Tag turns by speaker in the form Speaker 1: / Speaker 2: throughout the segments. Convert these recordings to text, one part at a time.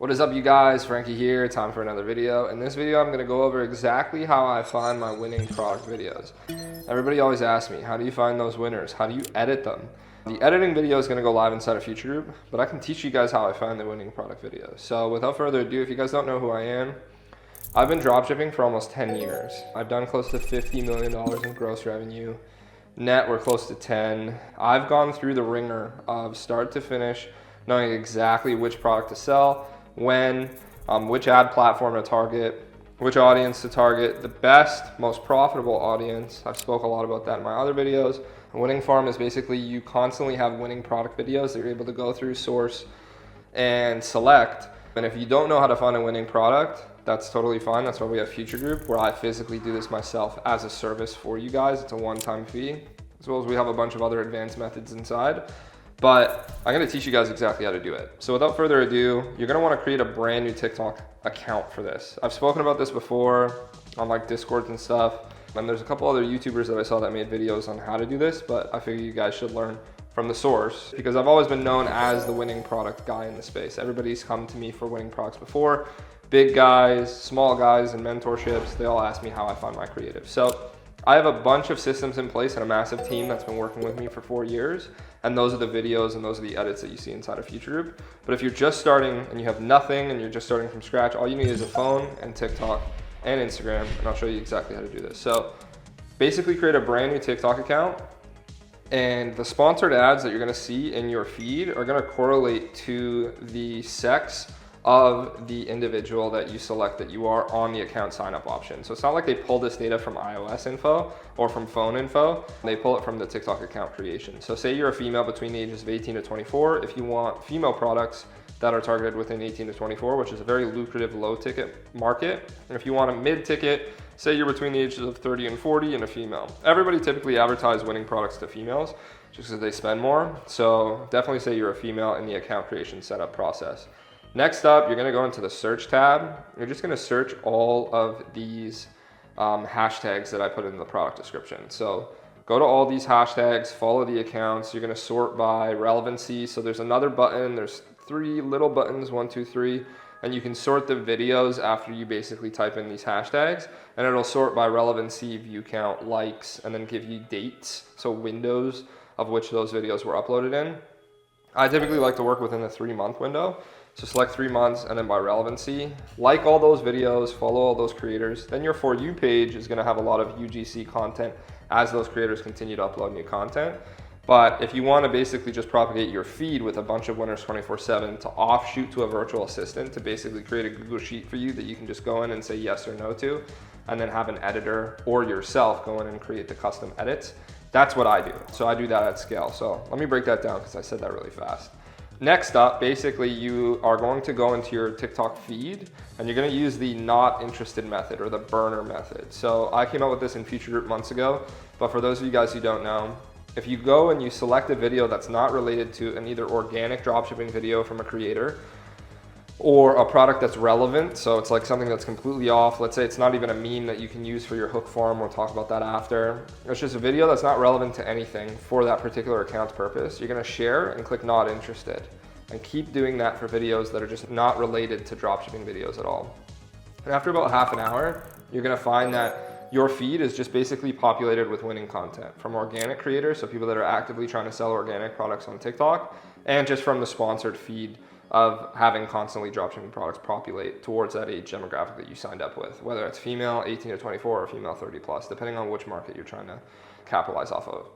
Speaker 1: What is up, you guys? Franky here, time for another video. In this video, I'm going to go over exactly how I find my winning product videos. Everybody always asks me, how do you find those winners? How do you edit them? The editing video is going to go live inside of FutrGroup, but I can teach you guys how I find the winning product videos. So without further ado, if you guys don't know who I am, I've been dropshipping for almost 10 years. I've done close to $50 million in gross revenue. Net, we're close to 10. I've gone through the ringer of start to finish, knowing exactly which product to sell, when, which ad platform to target, which audience to target, the best, most profitable audience. I've spoke a lot about that in my other videos. A winning farm is basically you constantly have winning product videos that you're able to go through, source, and select. And if you don't know how to find a winning product, that's totally fine. That's why we have FutrGroup, where I physically do this myself as a service for you guys. It's a one-time fee, as well as we have a bunch of other advanced methods inside. But I'm gonna teach you guys exactly how to do it. So without further ado, you're gonna wanna create a brand new TikTok account for this. I've spoken about this before on like Discords and stuff. And there's a couple other YouTubers that I saw that made videos on how to do this, but I figure you guys should learn from the source because I've always been known as the winning product guy in the space. Everybody's come to me for winning products before. Big guys, small guys in mentorships, they all ask me how I find my creative. So I have a bunch of systems in place and a massive team that's been working with me for 4 years. And those are the videos and those are the edits that you see inside of FutrGroup. But if you're just starting and you have nothing and you're just starting from scratch, all you need is a phone and TikTok and Instagram. And I'll show you exactly how to do this. So basically create a brand new TikTok account. And the sponsored ads that you're gonna see in your feed are gonna correlate to the sex of the individual that you select that you are on the account sign up option. So it's not like they pull this data from iOS info or from phone info. They pull it from the TikTok account creation. So say you're a female between the ages of 18 to 24. If you want female products that are targeted within 18 to 24, which is a very lucrative low ticket market. And if you want a mid ticket, say you're between the ages of 30 and 40 and a female. Everybody typically advertise winning products to females just because they spend more. So definitely say you're a female in the account creation setup process. Next up, you're gonna go into the search tab. You're just gonna search all of these hashtags that I put in the product description. So go to all these hashtags, follow the accounts. You're gonna sort by relevancy. So there's another button, there's 3 little buttons, 1, 2, 3, and you can sort the videos after you basically type in these hashtags, and it'll sort by relevancy, view count, likes, and then give you dates, so windows of which those videos were uploaded in. I typically like to work within the 3-month window. So select 3 months and then by relevancy, like all those videos, follow all those creators. Then your For You page is gonna have a lot of UGC content as those creators continue to upload new content. But if you wanna basically just propagate your feed with a bunch of winners 24/7 to offshoot to a virtual assistant to basically create a Google Sheet for you that you can just go in and say yes or no to, and then have an editor or yourself go in and create the custom edits, that's what I do. So I do that at scale. So let me break that down because I said that really fast. Next up, basically you are going to go into your TikTok feed and you're gonna use the not interested method or the burner method. So I came up with this in FutrGroup months ago, but for those of you guys who don't know, if you go and you select a video that's not related to an either organic dropshipping video from a creator or a product that's relevant, so it's like something that's completely off. Let's say it's not even a meme that you can use for your hook farm. We'll talk about that after. It's just a video that's not relevant to anything for that particular account's purpose. You're gonna share and click not interested and keep doing that for videos that are just not related to dropshipping videos at all. And after about half an hour, you're gonna find that your feed is just basically populated with winning content from organic creators, so people that are actively trying to sell organic products on TikTok, and just from the sponsored feed of having constantly dropshipping products populate towards that age demographic that you signed up with, whether it's female 18 to 24 or female 30 plus, depending on which market you're trying to capitalize off of.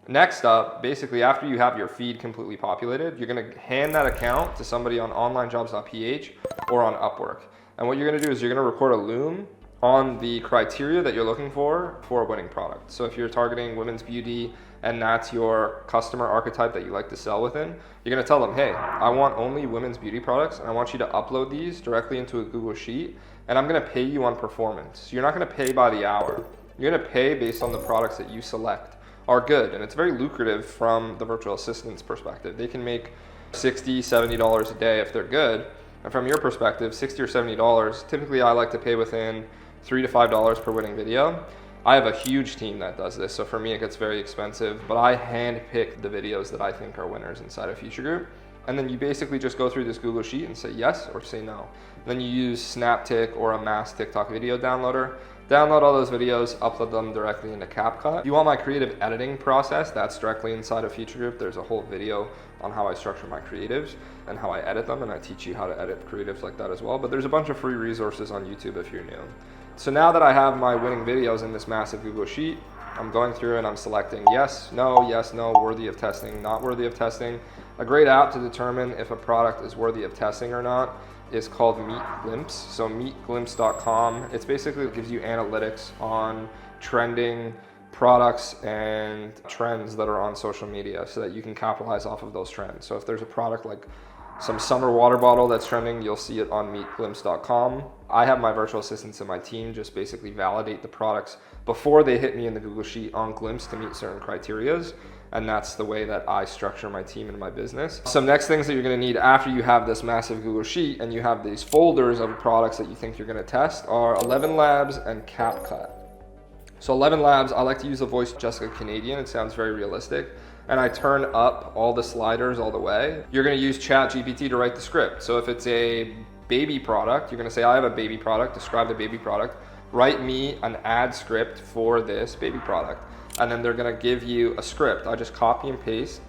Speaker 1: Next up, basically after you have your feed completely populated, you're gonna hand that account to somebody on onlinejobs.ph or on Upwork. And what you're gonna do is you're gonna record a loom on the criteria that you're looking for a winning product. So if you're targeting women's beauty and that's your customer archetype that you like to sell within, you're gonna tell them, hey, I want only women's beauty products and I want you to upload these directly into a Google Sheet and I'm gonna pay you on performance. So you're not gonna pay by the hour. You're gonna pay based on the products that you select are good. And it's very lucrative from the virtual assistant's perspective. They can make $60, $70 a day if they're good. And from your perspective, $60 or $70, typically I like to pay within $3 to $5 per winning video. I have a huge team that does this, so for me it gets very expensive, but I hand pick the videos that I think are winners inside of FutrGroup. And then you basically just go through this Google Sheet and say yes or say no. Then you use SnapTik or a mass TikTok video downloader. Download all those videos, upload them directly into CapCut. If you want my creative editing process, that's directly inside of FutrGroup. There's a whole video on how I structure my creatives and how I edit them, and I teach you how to edit creatives like that as well. But there's a bunch of free resources on YouTube if you're new. So now that I have my winning videos in this massive Google Sheet, I'm going through and I'm selecting yes, no, worthy of testing, not worthy of testing. A great app to determine if a product is worthy of testing or not is called Meet Glimpse. So meetglimpse.com. It's basically gives you analytics on trending products and trends that are on social media so that you can capitalize off of those trends. So if there's a product like some summer water bottle that's trending, you'll see it on meetglimpse.com. I have my virtual assistants in my team just basically validate the products before they hit me in the Google Sheet on Glimpse to meet certain criterias. And that's the way that I structure my team and my business. Some next things that you're gonna need after you have this massive Google Sheet and you have these folders of products that you think you're gonna test are 11 Labs and CapCut. So 11 Labs, I like to use the voice Jessica Canadian. It sounds very realistic. And I turn up all the sliders all the way. You're gonna use ChatGPT to write the script. So if it's a baby product, you're gonna say, I have a baby product, describe the baby product, write me an ad script for this baby product. And then they're gonna give you a script. I just copy and paste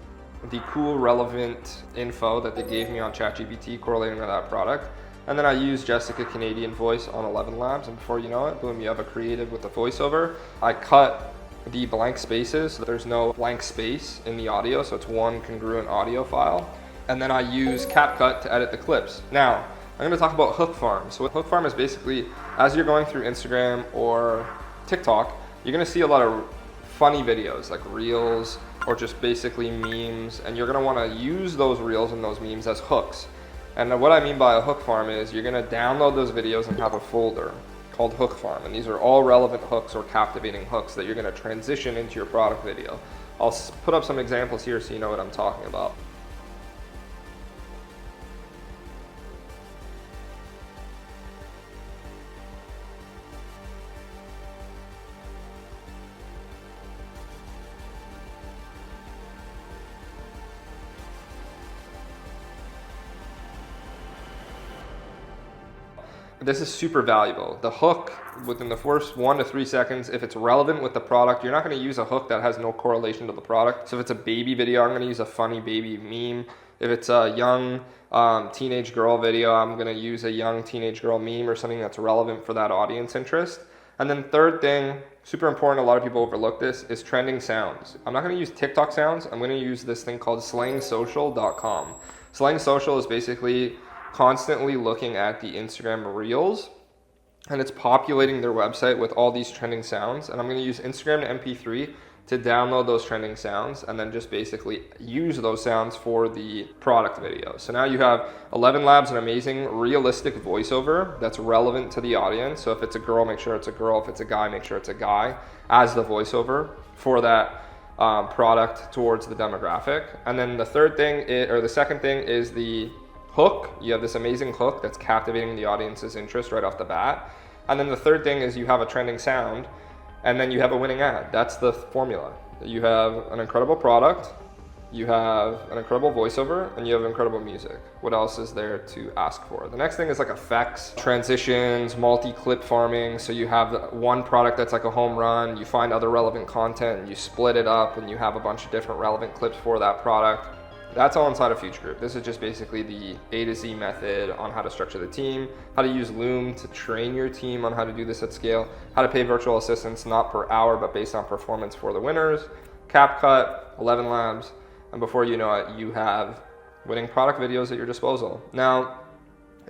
Speaker 1: the cool, relevant info that they gave me on ChatGPT correlating with that product. And then I use Jessica Canadian voice on 11 Labs, and before you know it, boom, you have a creative with the voiceover. I cut the blank spaces, so there's no blank space in the audio, so it's one congruent audio file. And then I use CapCut to edit the clips. Now, I'm gonna talk about hook farm. So hook farm is basically, as you're going through Instagram or TikTok, you're gonna see a lot of funny videos like reels or just basically memes, and you're gonna wanna use those reels and those memes as hooks. And what I mean by a hook farm is you're gonna download those videos and have a folder called hook farm. And these are all relevant hooks or captivating hooks that you're gonna transition into your product video. I'll put up some examples here so you know what I'm talking about. This is super valuable. The hook, within the first 1 to 3 seconds, if it's relevant with the product, you're not gonna use a hook that has no correlation to the product. So if it's a baby video, I'm gonna use a funny baby meme. If it's a young teenage girl video, I'm gonna use a young teenage girl meme or something that's relevant for that audience interest. And then third thing, super important, a lot of people overlook this, is trending sounds. I'm not gonna use TikTok sounds, I'm gonna use this thing called slangsocial.com. Slang Social is basically constantly looking at the Instagram Reels, and it's populating their website with all these trending sounds. And I'm gonna use Instagram to MP3 to download those trending sounds and then just basically use those sounds for the product video. So now you have 11 Labs, an amazing realistic voiceover that's relevant to the audience. So if it's a girl, make sure it's a girl. If it's a guy, make sure it's a guy as the voiceover for that product towards the demographic. And then the second thing is the hook. You have this amazing hook that's captivating the audience's interest right off the bat. And then the third thing is you have a trending sound, and then you have a winning ad. That's the formula. You have an incredible product, you have an incredible voiceover, and you have incredible music. What else is there to ask for? The next thing is like effects, transitions, multi-clip farming. So you have one product that's like a home run, you find other relevant content, and you split it up, and you have a bunch of different relevant clips for that product. That's all inside of FutrGroup. This is just basically the A to Z method on how to structure the team, how to use Loom to train your team on how to do this at scale, how to pay virtual assistants not per hour but based on performance for the winners, CapCut, 11 Labs, and before you know it, you have winning product videos at your disposal. Now,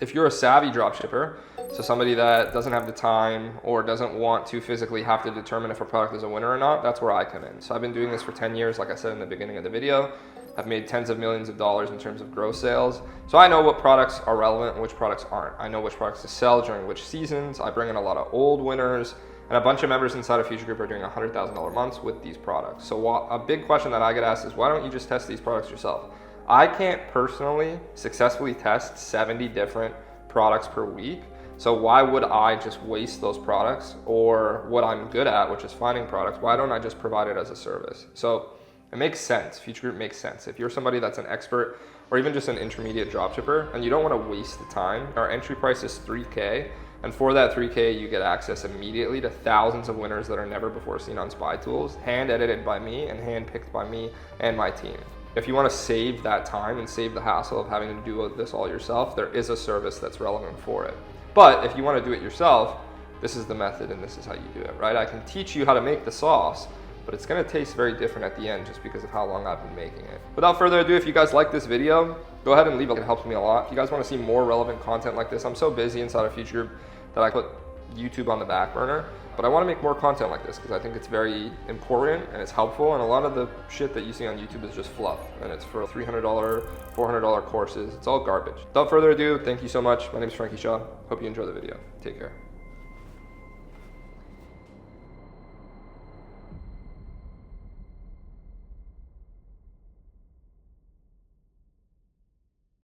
Speaker 1: if you're a savvy dropshipper, so somebody that doesn't have the time or doesn't want to physically have to determine if a product is a winner or not, that's where I come in. So I've been doing this for 10 years, like I said in the beginning of the video. I've made tens of millions of dollars in terms of gross sales. So I know what products are relevant and which products aren't. I know which products to sell during which seasons. I bring in a lot of old winners, and a bunch of members inside of FutrGroup are doing $100,000 months with these products. So a big question that I get asked is, why don't you just test these products yourself? I can't personally successfully test 70 different products per week. So why would I just waste those products, or what I'm good at, which is finding products? Why don't I just provide it as a service? So It makes sense. FutrGroup makes sense. If you're somebody that's an expert or even just an intermediate dropshipper and you don't want to waste the time, our entry price is $3K. And for that $3K, you get access immediately to thousands of winners that are never before seen on Spytools, hand edited by me and hand picked by me and my team. If you want to save that time and save the hassle of having to do this all yourself, there is a service that's relevant for it. But if you want to do it yourself, this is the method and this is how you do it, right? I can teach you how to make the sauce, but it's gonna taste very different at the end just because of how long I've been making it. Without further ado, if you guys like this video, go ahead and leave it. It helps me a lot. If you guys wanna see more relevant content like this, I'm so busy inside of FutrGroup that I put YouTube on the back burner, but I wanna make more content like this because I think it's very important and it's helpful, and a lot of the shit that you see on YouTube is just fluff, and it's for $300, $400 courses. It's all garbage. Without further ado, thank you so much. My name is Franky. Hope you enjoy the video. Take care.